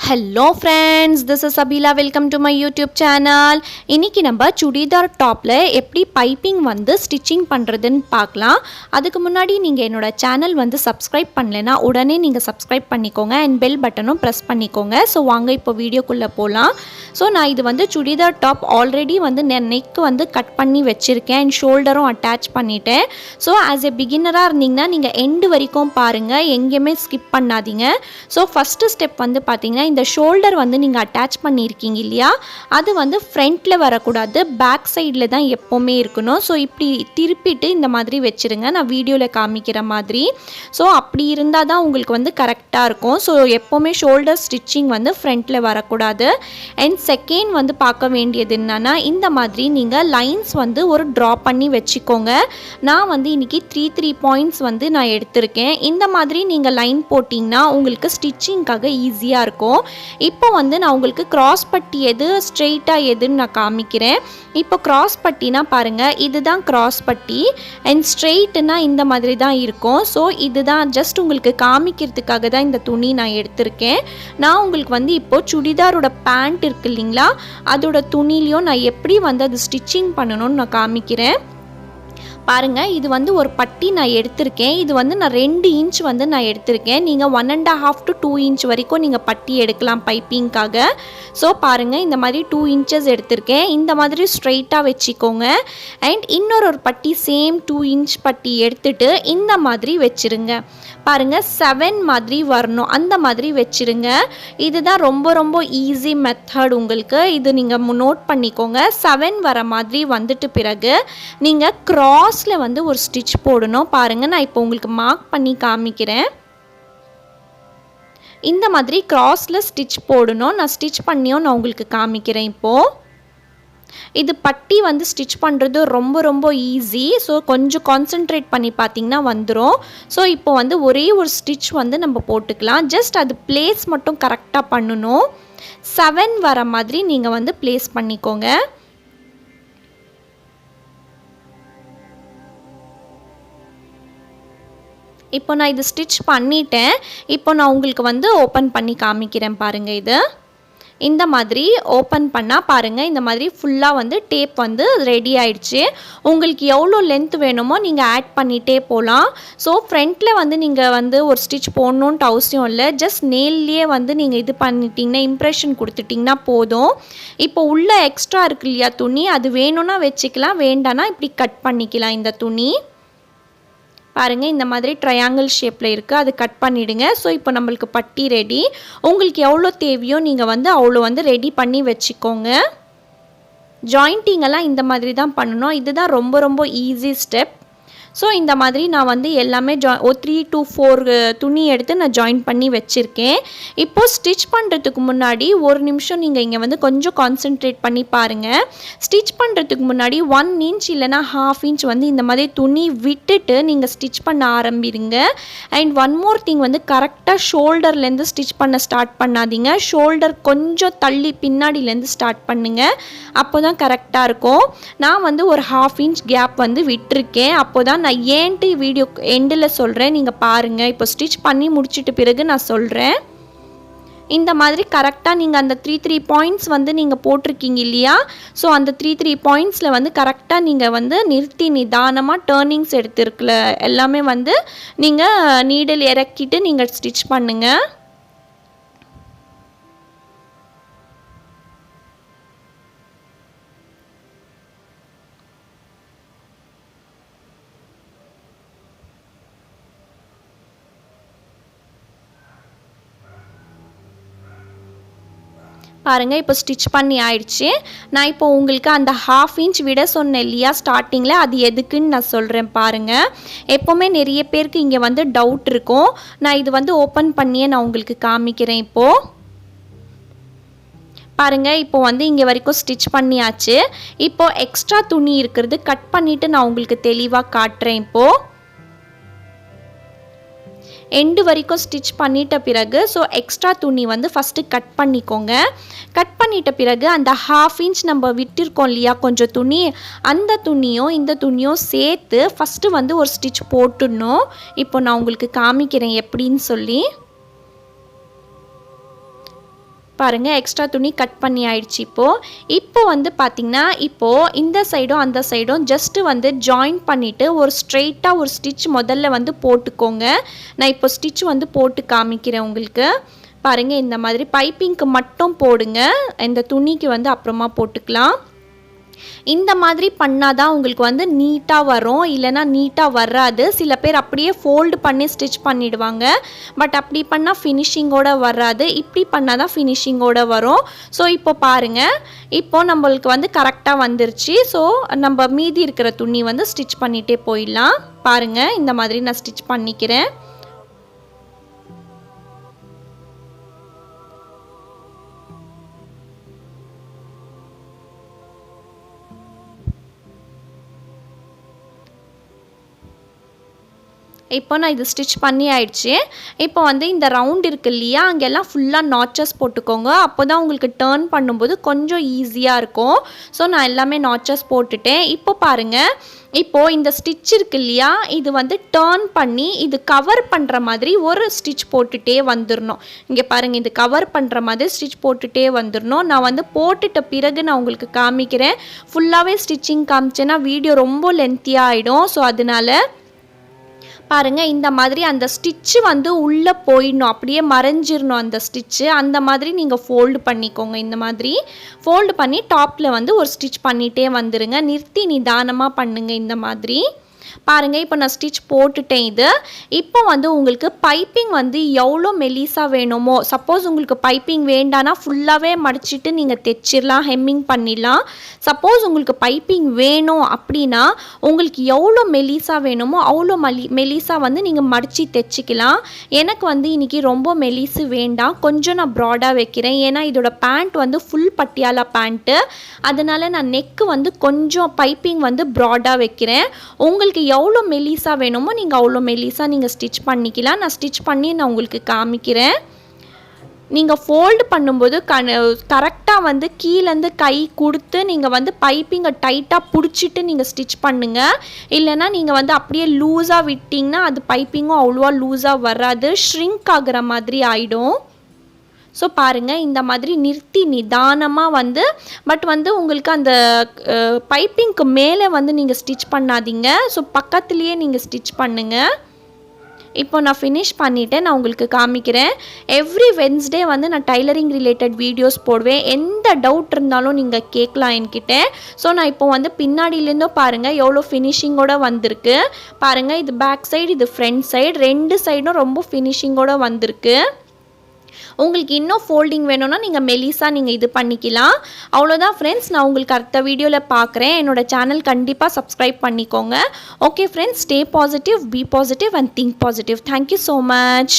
Hello friends, this is Abila. Welcome to my YouTube channel. இன்னைக்கு நம்ம சுடிதார் டாப்ல எப்படி பைப்பிங் வந்து ஸ்டிச்சிங் பண்றதுன்னு பார்க்கலாம். அதுக்கு முன்னாடி நீங்க என்னோட சேனல் வந்து சப்ஸ்கிரைப் பண்ணலனா உடனே நீங்க சப்ஸ்கிரைப் பண்ணிக்கோங்க and bell பட்டனும் press பண்ணிக்கோங்க. சோ வாங்க இப்போ வீடியோக்குள்ள போலாம். சோ நான் இது வந்து சுடிதார் டாப் ஆல்ரெடி வந்து நெக் வந்து கட் பண்ணி வச்சிருக்கேன் and ஷோல்டரும் அட்டாச் பண்ணிட்டேன். சோ as a beginner இருந்தீங்கன்னா நீங்க எண்ட் வரைக்கும் பாருங்க, எங்கேயுமே ஸ்கிப் பண்ணாதீங்க. சோ ஃபர்ஸ்ட் ஸ்டெப் வந்து பாத்தீங்கன்னா இந்த ஷோல்டர் வந்து நீங்கள் அட்டாச் பண்ணியிருக்கீங்க இல்லையா, அது வந்து ஃப்ரண்ட்டில் வரக்கூடாது, பேக் சைடில் தான் எப்போவுமே இருக்கணும். ஸோ இப்படி திருப்பிட்டு இந்த மாதிரி வச்சுருங்க, நான் வீடியோவில் காமிக்கிற மாதிரி. ஸோ அப்படி இருந்தால் தான் உங்களுக்கு வந்து கரெக்டாக இருக்கும். ஸோ எப்போவுமே ஷோல்டர் ஸ்டிச்சிங் வந்து ஃப்ரண்ட்டில் வரக்கூடாது. அண்ட் செகண்ட் வந்து பார்க்க வேண்டியது என்னென்னா, இந்த மாதிரி நீங்கள் லைன்ஸ் வந்து ஒரு ட்ரா பண்ணி வச்சுக்கோங்க. நான் வந்து இன்றைக்கி த்ரீ பாயிண்ட்ஸ் வந்து நான் எடுத்திருக்கேன். இந்த மாதிரி நீங்கள் லைன் போட்டிங்கன்னா உங்களுக்கு ஸ்டிச்சிங்காக ஈஸியாக இருக்கும். இப்போ வந்து நான் உங்களுக்கு கிராஸ் பட்டி எது ஸ்ட்ரெயிட்டாக எதுன்னு நான் காமிக்கிறேன். இப்போ கிராஸ் பட்டினா பாருங்கள், இதுதான் கிராஸ் பட்டி அண்ட் ஸ்ட்ரெயிட்னா இந்த மாதிரி தான் இருக்கும். ஸோ இதுதான் ஜஸ்ட் உங்களுக்கு காமிக்கிறதுக்காக தான் இந்த துணி நான் எடுத்திருக்கேன். நான் உங்களுக்கு வந்து இப்போது சுடிதாரோட பேண்ட் இருக்கு இல்லைங்களா, அதோட துணிலையும் நான் எப்படி வந்து அது ஸ்டிச்சிங் பண்ணணும்னு நான் காமிக்கிறேன். பாருங்கள், இது வந்து ஒரு பட்டி நான் எடுத்திருக்கேன். இது வந்து நான் 2 இன்ச் வந்து நான் எடுத்திருக்கேன். நீங்கள் 1.5 to 2 இன்ச் வரைக்கும் நீங்கள் பட்டி எடுக்கலாம் பைப்பிங்காக. ஸோ பாருங்கள், இந்த மாதிரி 2 இன்ச்சஸ் எடுத்திருக்கேன். இந்த மாதிரி ஸ்ட்ரெயிட்டாக வச்சுக்கோங்க. அண்ட் இன்னொரு பட்டி சேம் 2 இன்ச் பட்டி எடுத்துட்டு இந்த மாதிரி வச்சுருங்க. பாருங்கள், 7 மாதிரி வரணும், அந்த மாதிரி வச்சுருங்க. இதுதான் ரொம்ப ஈஸி மெத்தட் உங்களுக்கு. இது நீங்கள் நோட் பண்ணிக்கோங்க. 7 வர மாதிரி வந்துட்டு பிறகு நீங்கள் கிராஸில் வந்து ஒரு ஸ்டிச் போடணும். பாருங்கள், நான் இப்போ உங்களுக்கு மார்க் பண்ணி காமிக்கிறேன். இந்த மாதிரி கிராஸில் ஸ்டிச் போடணும். நான் ஸ்டிச் பண்ணியும் நான் உங்களுக்கு காமிக்கிறேன். இப்போது இது பட்டி வந்து ஸ்டிச் பண்ணுறது ரொம்ப ஈஸி. ஸோ கொஞ்சம் கான்சென்ட்ரேட் பண்ணி பார்த்திங்கன்னா வந்துடும். ஸோ இப்போ வந்து ஒரே ஒரு ஸ்டிச் வந்து நம்ம போட்டுக்கலாம். ஜஸ்ட் அது பிளேஸ் மட்டும் கரெக்டாக பண்ணணும். 7 வர மாதிரி நீங்கள் வந்து பிளேஸ் பண்ணிக்கோங்க. இப்போ நான் இது ஸ்டிச் பண்ணிட்டேன். இப்போ நான் உங்களுக்கு வந்து ஓப்பன் பண்ணி காமிக்கிறேன். பாருங்கள், இது இந்த மாதிரி ஓப்பன் பண்ணால் பாருங்கள், இந்த மாதிரி ஃபுல்லாக வந்து டேப் வந்து ரெடி ஆயிடுச்சு. உங்களுக்கு எவ்வளோ லென்த் வேணுமோ நீங்கள் ஆட் பண்ணிகிட்டே போகலாம். ஸோ ஃப்ரண்ட்டில் வந்து நீங்கள் வந்து ஒரு ஸ்டிச் போடணுன்ட்டு அவசியம் இல்லை. ஜஸ்ட் நெயில்லையே வந்து நீங்கள் இது பண்ணிட்டீங்கன்னா, இம்ப்ரெஷன் கொடுத்துட்டிங்கன்னா போதும். இப்போ உள்ள எக்ஸ்ட்ரா இருக்கு இல்லையா துணி, அது வேணும்னா வச்சுக்கலாம், வேண்டானா இப்படி கட் பண்ணிக்கலாம். இந்த துணி பாருங்கள், இந்த மாதிரி ட்ரையாங்கிள் ஷேப்பில் இருக்குது, அது கட் பண்ணிவிடுங்க. ஸோ இப்போ நம்மளுக்கு பட்டி ரெடி. உங்களுக்கு எவ்வளோ தேவையோ நீங்கள் வந்து அவ்வளோ வந்து ரெடி பண்ணி வச்சுக்கோங்க. ஜாயிண்டிங்கெல்லாம் இந்த மாதிரி தான் பண்ணணும். இதுதான் ரொம்ப ஈஸி ஸ்டெப். ஸோ இந்த மாதிரி நான் வந்து எல்லாமே 3 to 4 துணி எடுத்து நான் ஜாயின் பண்ணி வச்சுருக்கேன். இப்போது ஸ்டிச் பண்ணுறதுக்கு முன்னாடி ஒரு நிமிஷம் நீங்கள் இங்கே வந்து கொஞ்சம் கான்சென்ட்ரேட் பண்ணி பாருங்கள். ஸ்டிச் பண்ணுறதுக்கு முன்னாடி 1 இன்ச் இல்லைனா 1/2 இன்ச் வந்து இந்த மாதிரி துணி விட்டுட்டு நீங்கள் ஸ்டிச் பண்ண ஆரம்பிடுங்க. அண்ட் ஒன் மோர் திங் வந்து கரெக்டாக ஷோல்டர்லேருந்து ஸ்டிச் பண்ண ஸ்டார்ட் பண்ணாதீங்க. ஷோல்டர் கொஞ்சம் தள்ளி பின்னாடியிலேருந்து ஸ்டார்ட் பண்ணுங்கள். அப்போ தான் கரெக்டாக இருக்கும். நான் வந்து ஒரு 1/2 இன்ச் கேப் வந்து விட்டுருக்கேன். அப்போ தான் நான் ஏன்ட்டு வீடியோ எண்டில் சொல்கிறேன், நீங்கள் பாருங்கள். இப்போ ஸ்டிச் பண்ணி முடிச்சிட்டு பிறகு நான் சொல்கிறேன். இந்த மாதிரி கரெக்டாக நீங்கள் அந்த 3 பாயிண்ட்ஸ் வந்து நீங்கள் போட்டிருக்கீங்க இல்லையா, ஸோ அந்த 3 பாயிண்ட்ஸில் வந்து கரெக்டாக நீங்கள் வந்து நிறுத்தி நிதானமாக டேர்னிங்ஸ் எடுத்துருக்கல எல்லாமே வந்து நீங்கள் நீடில் இறக்கிட்டு நீங்கள் ஸ்டிச் பண்ணுங்கள். பாருங்கள், இப்போ ஸ்டிச் பண்ணி ஆயிடுச்சு. நான் இப்போ உங்களுக்கு அந்த 1/2 இன்ச் விட சொன்னேன் இல்லையா ஸ்டார்டிங்கில், அது எதுக்குன்னு நான் சொல்கிறேன். பாருங்கள், எப்போவுமே நிறைய பேருக்கு இங்கே வந்து டவுட் இருக்கும். நான் இது வந்து ஓப்பன் பண்ணியே நான் உங்களுக்கு காமிக்கிறேன். இப்போது பாருங்கள், இப்போ வந்து இங்கே வரைக்கும் ஸ்டிச் பண்ணியாச்சு. இப்போது எக்ஸ்ட்ரா துணி இருக்கிறது கட் பண்ணிவிட்டு நான் உங்களுக்கு தெளிவாக காட்டுறேன். இப்போது எண்டு வரைக்கும் ஸ்டிச் பண்ணிட்ட பிறகு ஸோ எக்ஸ்ட்ரா துணி வந்து ஃபஸ்ட்டு கட் பண்ணிக்கோங்க. கட் பண்ணிட்ட பிறகு அந்த 1/2 இன்ச் நம்ம விட்டிருக்கோம் இல்லையா கொஞ்சம் துணி, அந்த துணியும் இந்த துணியும் சேர்த்து ஃபஸ்ட்டு வந்து ஒரு ஸ்டிச் போட்டுடணும். இப்போ நான் உங்களுக்கு காமிக்கிறேன் எப்படின்னு சொல்லி. பாருங்கள் எக்ஸ்ட்ரா துணி கட் பண்ணி ஆயிடுச்சு. இப்போ வந்து பார்த்திங்கன்னா இப்போது இந்த சைடும் அந்த சைடும் ஜஸ்ட்டு வந்து ஜாயின் பண்ணிவிட்டு ஒரு ஸ்ட்ரெயிட்டாக ஒரு ஸ்டிச் முதல்ல வந்து போட்டுக்கோங்க. நான் இப்போ ஸ்டிச் வந்து போட்டு காமிக்கிறேன் உங்களுக்கு. பாருங்கள் இந்த மாதிரி பைப்பிங்க்கு மட்டும் போடுங்க, இந்த துணிக்கு வந்து அப்புறமா போட்டுக்கலாம். இந்த மாதிரி பண்ணால் தான் உங்களுக்கு வந்து நீட்டாக வரும், இல்லைனா நீட்டாக வராது. சில பேர் அப்படியே ஃபோல்டு பண்ணி ஸ்டிச் பண்ணிவிடுவாங்க, பட் அப்படி பண்ணால் ஃபினிஷிங்கோடு வராது. இப்படி பண்ணால் தான் ஃபினிஷிங்கோடு வரும். ஸோ இப்போ பாருங்கள், இப்போது நம்மளுக்கு வந்து கரெக்டாக வந்துருச்சு. ஸோ நம்ம மீதி இருக்கிற துணி வந்து ஸ்டிச் பண்ணிகிட்டே போயிடலாம். பாருங்கள் இந்த மாதிரி நான் ஸ்டிச் பண்ணிக்கிறேன். இப்போ நான் இது ஸ்டிச் பண்ணி ஆயிடுச்சு. இப்போ வந்து இந்த ரவுண்ட் இருக்குது இல்லையா, அங்கெல்லாம் ஃபுல்லாக நாச்சஸ் போட்டுக்கோங்க. அப்போ தான் உங்களுக்கு டர்ன் பண்ணும்போது கொஞ்சம் ஈஸியாக இருக்கும். ஸோ நான் எல்லாமே நாச்சஸ் போட்டுட்டேன். இப்போ பாருங்கள், இப்போது இந்த ஸ்டிச் இருக்குது இல்லையா, இது வந்து டர்ன் பண்ணி இது கவர் பண்ணுற மாதிரி ஒரு ஸ்டிச் போட்டுகிட்டே வந்துடணும். இங்கே பாருங்கள், இது கவர் பண்ணுற மாதிரி ஸ்டிச் போட்டுகிட்டே வந்துடணும். நான் வந்து போட்டுட்ட பிறகு நான் உங்களுக்கு காமிக்கிறேன். ஃபுல்லாகவே ஸ்டிச்சிங் காமிச்சேன்னா வீடியோ ரொம்ப லென்த்தியாக ஆகிடும். ஸோ அதனால் பாருங்கள் இந்த மாதிரி அந்த ஸ்டிச்சு வந்து உள்ளே போயிடணும், அப்படியே மறைஞ்சிடணும் அந்த ஸ்டிச்சு. அந்த மாதிரி நீங்கள் ஃபோல்டு பண்ணிக்கோங்க. இந்த மாதிரி ஃபோல்டு பண்ணி டாப்பில் வந்து ஒரு ஸ்டிச் பண்ணிகிட்டே வந்துடுங்க. நிறுத்தி நிதானமாக பண்ணுங்கள் இந்த மாதிரி. பாருங்கள் இப்போ நான் ஸ்டிச் போட்டுட்டேன். இது இப்போ வந்து உங்களுக்கு பைப்பிங் வந்து எவ்வளோ மெலிசா வேணுமோ, சப்போஸ் உங்களுக்கு பைப்பிங் வேண்டானா ஃபுல்லாகவே மடிச்சிட்டு நீங்கள் தைச்சிடலாம், ஹெம்மிங் பண்ணிடலாம். சப்போஸ் உங்களுக்கு பைப்பிங் வேணும் அப்படின்னா உங்களுக்கு எவ்வளோ மெலிசா வேணுமோ அவ்வளோ மெலிசா வந்து நீங்கள் மடித்து தைச்சிக்கலாம். எனக்கு வந்து இன்றைக்கி ரொம்ப மெலிசு வேண்டாம், கொஞ்சம் நான் ப்ராடாக வைக்கிறேன். ஏன்னா இதோட பேண்ட் வந்து ஃபுல் பட்டியாலா பேண்ட்டு, அதனால் நான் நெக்கு வந்து கொஞ்சம் பைப்பிங் வந்து ப்ராடாக வைக்கிறேன். உங்களுக்கு எவ்வளோ மெலிசா வேணுமோ நீங்கள் அவ்வளோ மெலிசா நீங்கள் ஸ்டிச் பண்ணிக்கலாம். நான் ஸ்டிச் பண்ணி நான் உங்களுக்கு காமிக்கிறேன். நீங்கள் ஃபோல்டு பண்ணும்போது கரெக்டாக வந்து கீழேருந்து கை கொடுத்து நீங்கள் வந்து பைப்பிங்கை டைட்டாக பிடிச்சிட்டு நீங்கள் ஸ்டிச் பண்ணுங்கள். இல்லைனா நீங்கள் வந்து அப்படியே லூஸாக விட்டிங்கன்னா அது பைப்பிங்கும் அவ்வளோவா லூஸாக வராது, ஷ்ரிங்க் ஆகிற மாதிரி ஆகிடும். ஸோ பாருங்கள் இந்த மாதிரி நிறுத்தி நிதானமாக வந்து, பட் வந்து உங்களுக்கு அந்த பைப்பிங்க்கு மேலே வந்து நீங்கள் ஸ்டிச் பண்ணாதீங்க. ஸோ பக்கத்துலேயே நீங்கள் ஸ்டிச் பண்ணுங்கள். இப்போ நான் ஃபினிஷ் பண்ணிவிட்டேன், நான் உங்களுக்கு காமிக்கிறேன். எவ்ரி வென்ஸ்டே வந்து நான் டைலரிங் ரிலேட்டட் வீடியோஸ் போடுவேன். எந்த டவுட் இருந்தாலும் நீங்கள் கேட்கலாம் என்கிட்ட. ஸோ நான் இப்போ வந்து பின்னாடியிலேருந்தும் பாருங்கள் எவ்வளோ ஃபினிஷிங்கோடு வந்திருக்கு. பாருங்கள் இது பேக் சைடு, இது ஃப்ரண்ட் சைடு, ரெண்டு சைடும் ரொம்ப ஃபினிஷிங்கோடு வந்திருக்கு. உங்களுக்கு இன்னும் ஃபோல்டிங் வேணும்னா நீங்கள் மெலிசா நீங்கள் இது பண்ணிக்கலாம். அவ்வளோதான் ஃப்ரெண்ட்ஸ், நான் உங்களுக்கு அடுத்த வீடியோவில் பார்க்குறேன். என்னோடய சேனல் கண்டிப்பாக சப்ஸ்கிரைப் பண்ணிக்கோங்க. Okay friends, stay positive, be positive and think positive. Thank you so much.